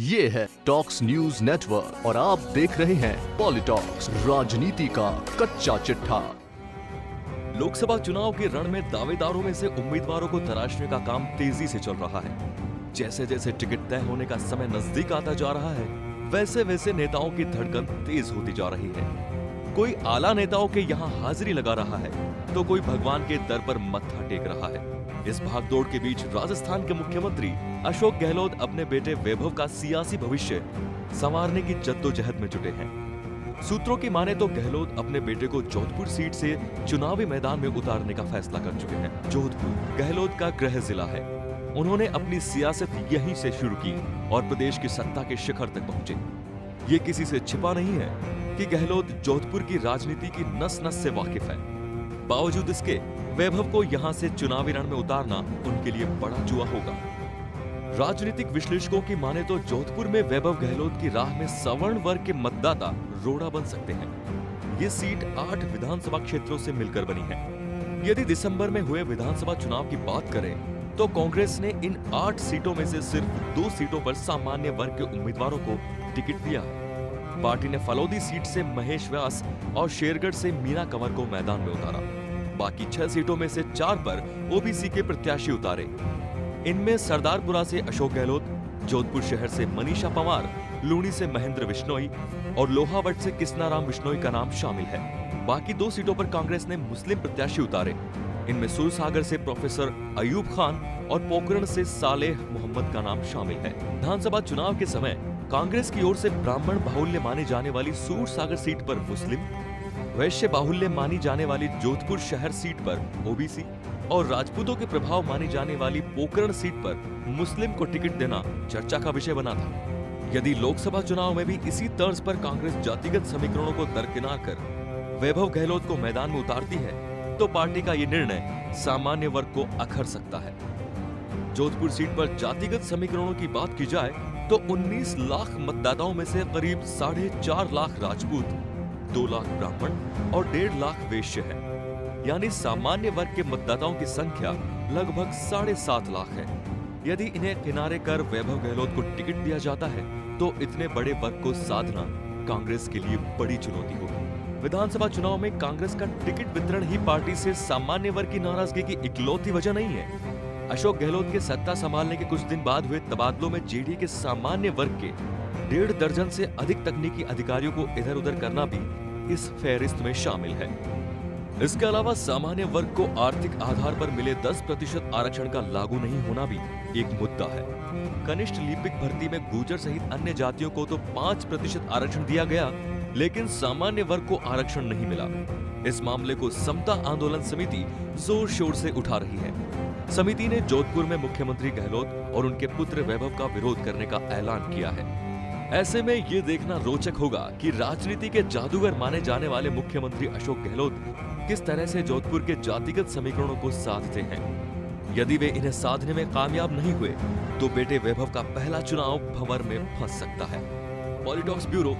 ये है talks news network और आप देख रहे हैं पॉलिटॉक्स, राजनीति का कच्चा चिट्ठा। लोकसभा चुनाव के रण में दावेदारों में से उम्मीदवारों को तराशने का काम तेजी से चल रहा है। जैसे जैसे टिकट तय होने का समय नजदीक आता जा रहा है, वैसे वैसे नेताओं की धड़कन तेज होती जा रही है। कोई आला नेताओं के यहाँ हाजिरी लगा रहा है, तो कोई भगवान के दर पर मत्था टेक रहा है। इस भागदौड़ के बीच राजस्थान के मुख्यमंत्री अशोक गहलोत अपने बेटे वैभव का सियासी भविष्य संवारने की जद्दोजहद में जुटे हैं। सूत्रों की माने तो गहलोत अपने बेटे को जोधपुर सीट से चुनावी मैदान में उतारने का फैसला कर चुके हैं। जोधपुर गहलोत का गृह जिला है। उन्होंने अपनी सियासत यहीं से शुरू की और प्रदेश की सत्ता के शिखर तक पहुंचे। ये किसी से छिपा नहीं है कि गहलोत जोधपुर की राजनीति की नस नस से वाकिफ है। बावजूद इसके वैभव को यहां से चुनावी रण में उतारना उनके लिए बड़ा जुआ होगा। राजनीतिक विश्लेषकों की माने तो जोधपुर में वैभव गहलोत की राह में सवर्ण वर्ग के मतदाता रोड़ा बन सकते हैं। ये सीट 8 विधानसभा क्षेत्रों से मिलकर बनी है। यदि दिसंबर में हुए विधानसभा चुनाव की बात करें तो कांग्रेस ने इन 8 सीटों में से सिर्फ 2 सीटों पर सामान्य वर्ग के उम्मीदवारों को टिकट दिया है। पार्टी ने फलौदी सीट से महेश व्यास और शेरगढ़ से मीना कंवर को मैदान में उतारा। बाकी 6 सीटों में से 4 पर ओबीसी के प्रत्याशी उतारे। इनमें सरदारपुरा से अशोक गहलोत, जोधपुर शहर से मनीषा पंवार, लूणी से महेंद्र बिश्नोई और लोहावट से किस्नाराम बिश्नोई का नाम शामिल है। बाकी 2 सीटों पर कांग्रेस ने मुस्लिम प्रत्याशी उतारे। इनमें सुरसागर से प्रोफेसर अयूब खान और पोखरण से सालेह मोहम्मद का नाम शामिल है। विधानसभा चुनाव के समय कांग्रेस की ओर से ब्राह्मण बाहुल्य माने जाने वाली सूरसागर सीट पर मुस्लिम, वैश्य बाहुल्य मानी जाने वाली जोधपुर शहर सीट पर ओबीसी और राजपूतों के प्रभाव मानी जाने वाली पोखरण सीट पर मुस्लिम को टिकट देना चर्चा का विषय बना था। यदि लोकसभा चुनाव में भी इसी तर्ज पर कांग्रेस जातिगत समीकरणों को दरकिनार कर वैभव गहलोत को मैदान में उतारती है तो पार्टी का ये निर्णय सामान्य वर्ग को अखर सकता है। जोधपुर सीट पर जातिगत समीकरणों की बात की जाए तो 19 लाख मतदाताओं में से करीब 4.5 लाख राजपूत, 2 लाख ब्राह्मण और 1.5 लाख वैश्य है। यानी सामान्य वर्ग के मतदाताओं की संख्या लगभग 7.5 लाख है। यदि इन्हें किनारे कर वैभव गहलोत को टिकट दिया जाता है तो इतने बड़े वर्ग को साधना कांग्रेस के लिए बड़ी चुनौती होगी। विधानसभा चुनाव में कांग्रेस का टिकट वितरण ही पार्टी से सामान्य वर्ग की नाराजगी की इकलौती वजह नहीं है। अशोक गहलोत के सत्ता संभालने के कुछ दिन बाद हुए तबादलों में जेडीयू के सामान्य वर्ग के 1.5 दर्जन से अधिक तकनीकी अधिकारियों को इधर उधर करना भी इस फेहरिस्त में शामिल है। इसके अलावा सामान्य वर्ग को आर्थिक आधार पर मिले 10% आरक्षण का लागू नहीं होना भी एक मुद्दा है। कनिष्ठ लिपिक भर्ती में गुर्जर सहित अन्य जातियों को तो 5% आरक्षण दिया गया, लेकिन सामान्य वर्ग को आरक्षण नहीं मिला। इस मामले को समता आंदोलन समिति जोर शोर से उठा रही है। समिति ने जोधपुर में मुख्यमंत्री गहलोत और उनके पुत्र वैभव का विरोध करने का ऐलान किया है। ऐसे में ये देखना रोचक होगा कि राजनीति के जादूगर माने जाने वाले मुख्यमंत्री अशोक गहलोत किस तरह से जोधपुर के जातिगत समीकरणों को साधते हैं। यदि वे इन्हें साधने में कामयाब नहीं हुए तो बेटे वैभव का पहला चुनाव भंवर में फंस सकता है। पॉलिटॉक्स ब्यूरो।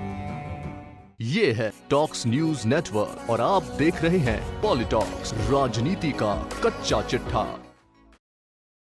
ये है टॉक्स न्यूज नेटवर्क और आप देख रहे हैं पॉलिटॉक्स, राजनीति का कच्चा चिट्ठा।